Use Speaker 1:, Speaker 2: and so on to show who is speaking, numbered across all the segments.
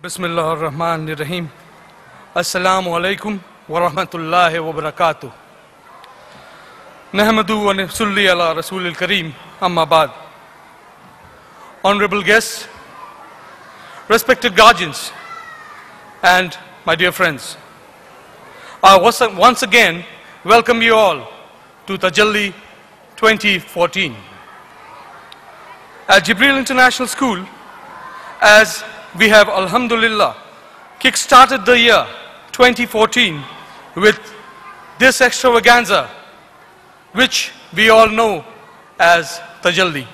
Speaker 1: Bismillah ar-Rahman ar-Rahim. Assalamu alaikum wa rahmatullahi wa barakatuh. Nahmadu wa nusalli ala Rasulil Kareem, amma ba'd. Honorable guests, respected guardians, and my dear friends, I once again welcome you all to Tajalli 2014. At Jibril International School, as we have, alhamdulillah, kick-started the year 2014 with this extravaganza, which we all know as Tajalli.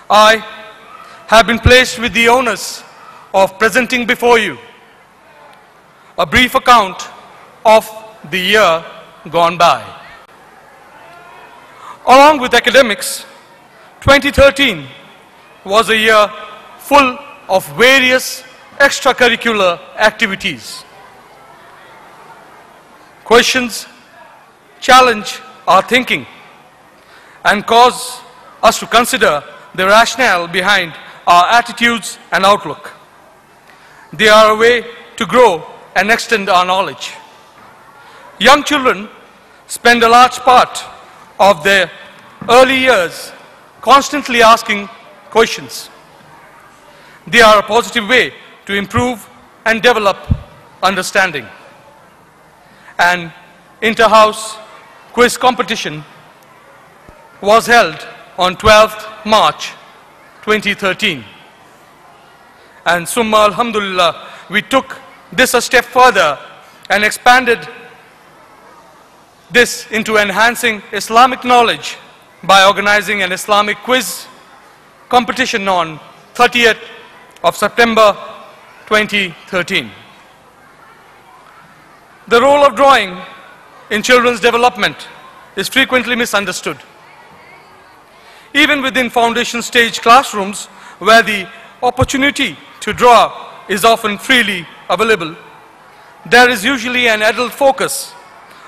Speaker 1: I have been placed with the onus of presenting before you a brief account of the year gone by. Along with academics, 2013 was a year full of various extracurricular activities. Questions challenge our thinking and cause us to consider the rationale behind our attitudes and outlook. They are a way to grow and extend our knowledge. Young children spend a large part of their early years constantly asking questions. They are a positive way to improve and develop understanding. An inter-house quiz competition was held on 12th March 2013. And summa alhamdulillah, we took this a step further and expanded this into enhancing Islamic knowledge by organizing an Islamic quiz competition on 30th of September 2013. The role of drawing in children's development is frequently misunderstood. Even within foundation stage classrooms, where the opportunity to draw is often freely available, there is usually an adult focus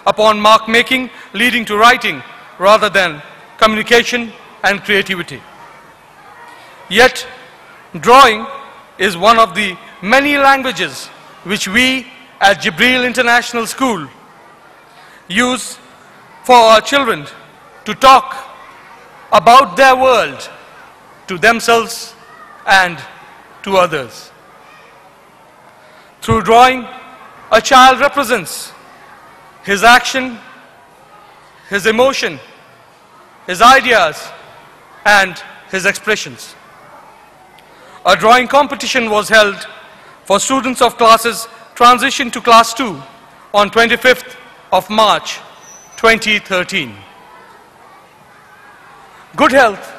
Speaker 1: upon mark making leading to writing rather than communication and creativity. Yet, drawing is one of the many languages which we at Jibril International School use for our children to talk about their world to themselves and to others. Through drawing, a child represents his action, his emotion, his ideas, and his expressions. A drawing competition was held for students of classes transition to class 2 on 25th of March 2013. Good health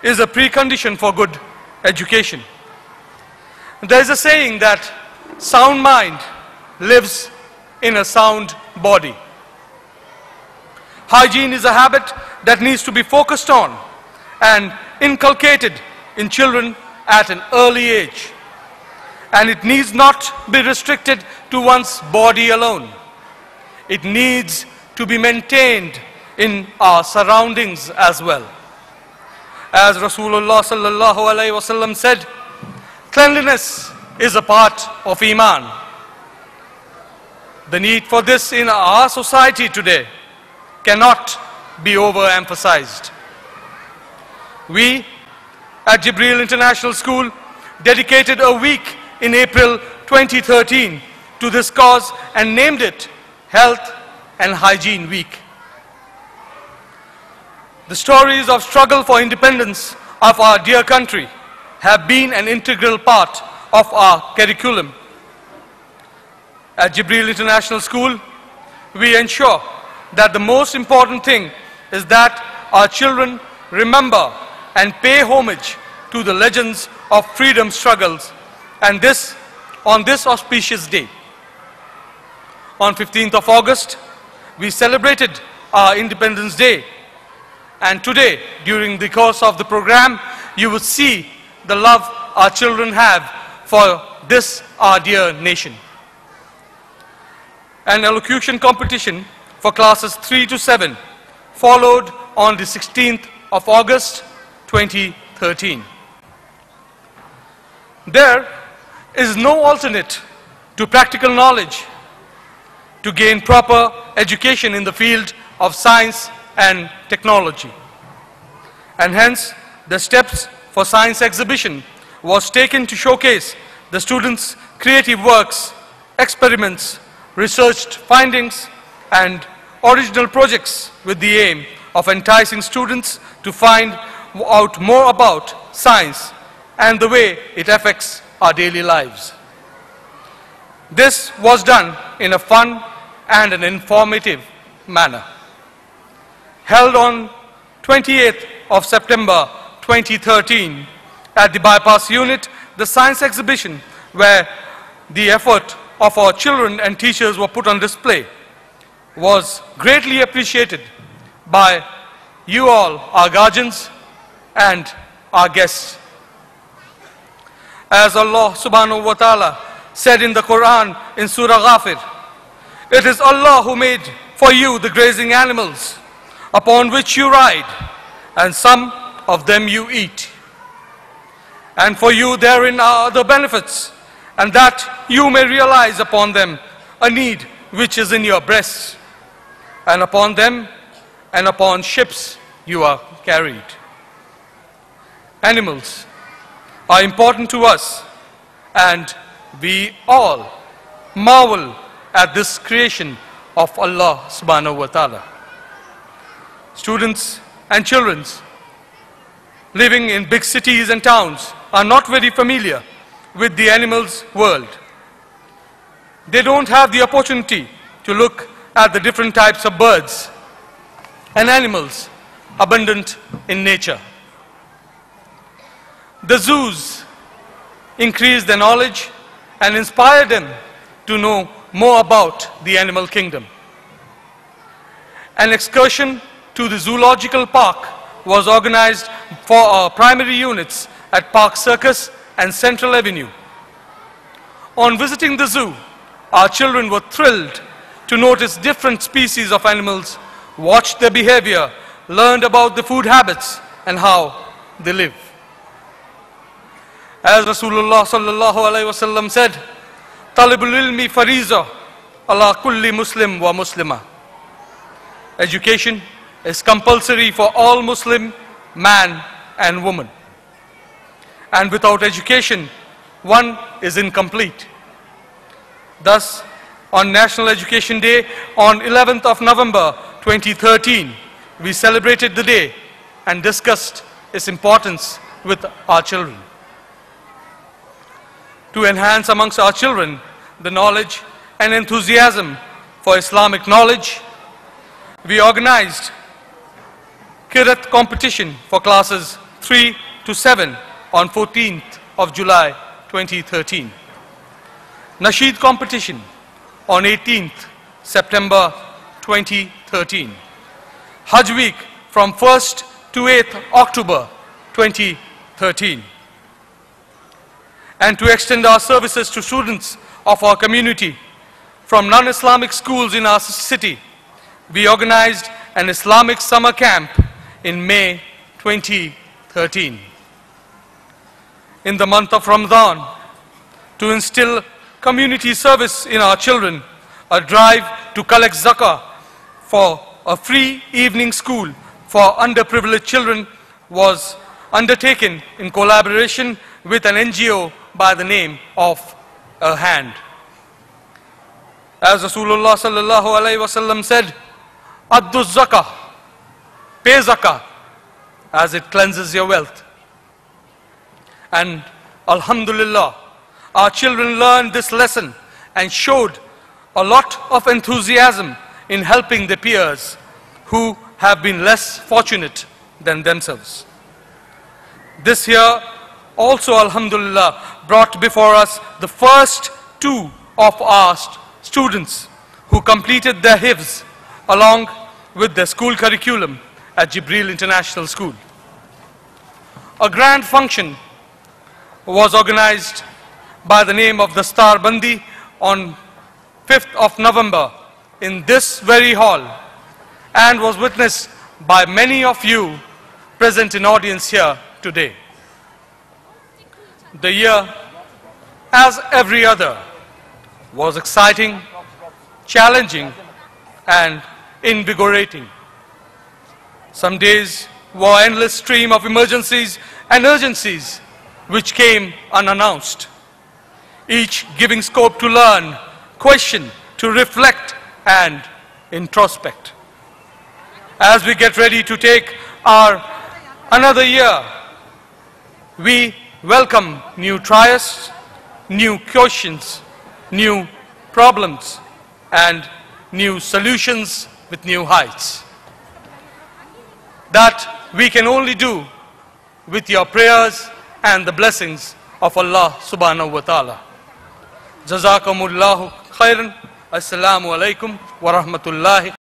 Speaker 1: is a precondition for good education. There is a saying that sound mind lives in a sound body. Hygiene is a habit that needs to be focused on and inculcated in children at an early age. And it needs not be restricted to one's body alone. It needs to be maintained in our surroundings as well. As Rasulullah sallallahu alaihi wasallam said, cleanliness is a part of Iman. The need for this in our society today cannot be overemphasized. We at Jibril International School dedicated a week in April 2013 to this cause and named it Health and Hygiene Week. The stories of struggle for independence of our dear country have been an integral part of our curriculum. At Jibril International School, we ensure that the most important thing is that our children remember and pay homage to the legends of freedom struggles, and this on this auspicious day. On 15th of August, we celebrated our Independence Day, and today, during the course of the program, you will see the love our children have for this our dear nation. An elocution competition for classes 3 to 7 followed on the 16th of August 2013. There, is no alternate to practical knowledge to gain proper education in the field of science and technology. And hence, the steps for science exhibition was taken to showcase the students' creative works, experiments, researched findings, and original projects with the aim of enticing students to find out more about science and the way it affects our daily lives. This was done in a fun and an informative manner. Held on 28th of September 2013 at the Bypass Unit, the science exhibition where the effort of our children and teachers were put on display was greatly appreciated by you all, our guardians and our guests. As Allah subhanahu wa ta'ala said in the Quran in Surah Ghafir, "It is Allah who made for you the grazing animals upon which you ride, and some of them you eat. And for you therein are other benefits, and that you may realize upon them a need which is in your breasts, and upon them and upon ships you are carried." Animals are important to us, and we all marvel at this creation of Allah subhanahu wa ta'ala. Students and children living in big cities and towns are not very familiar with the animals world. They don't have the opportunity to look at the different types of birds and animals abundant in nature. The zoos increase their knowledge and inspire them to know more about the animal kingdom. An excursion to the zoological park was organized for our primary units at Park Circus and Central Avenue. On visiting the zoo, our children were thrilled to notice different species of animals, watch their behavior, learned about the food habits and how they live. As Rasulullah sallallahu alaihi wasallam said, "Talibul ilmi fariza ala kulli muslim wa muslima." Education is compulsory for all Muslim man and woman. And without education, one is incomplete. Thus, on National Education Day on 11th of November 2013, we celebrated the day and discussed its importance with our children. To enhance amongst our children the knowledge and enthusiasm for Islamic knowledge, we organized Qiraat competition for classes 3 to 7 on 14th of July 2013. Nasheed competition on 18th September 2013. Hajj week from 1st to 8th October 2013. And to extend our services to students of our community from non-Islamic schools in our city, we organized an Islamic summer camp in May 2013. In the month of Ramadan, to instill community service in our children, a drive to collect zakah for a free evening school for underprivileged children was undertaken in collaboration with an NGO by the name of A Hand. As Rasulullah sallallahu alaihi wasallam said, "Addu zakah," pay zakah, as it cleanses your wealth. And alhamdulillah, our children learned this lesson and showed a lot of enthusiasm in helping their peers who have been less fortunate than themselves. This year also, alhamdulillah, brought before us the first two of our students who completed their hifz along with their school curriculum at Jibreel International School. A grand function was organized by the name of the Star Bandi on 5th of November in this very hall and was witnessed by many of you present in audience here today. The year as every other, was exciting, challenging, and invigorating. Some days were an endless stream of emergencies and urgencies which came unannounced, each giving scope to learn, question, to reflect, and introspect. As we get ready to take our another year, we welcome new trials, new questions, new problems, and new solutions with new heights. That we can only do with your prayers and the blessings of Allah subhanahu wa ta'ala. Jazakumullahu khairan. Assalamu alaikum wa rahmatullahi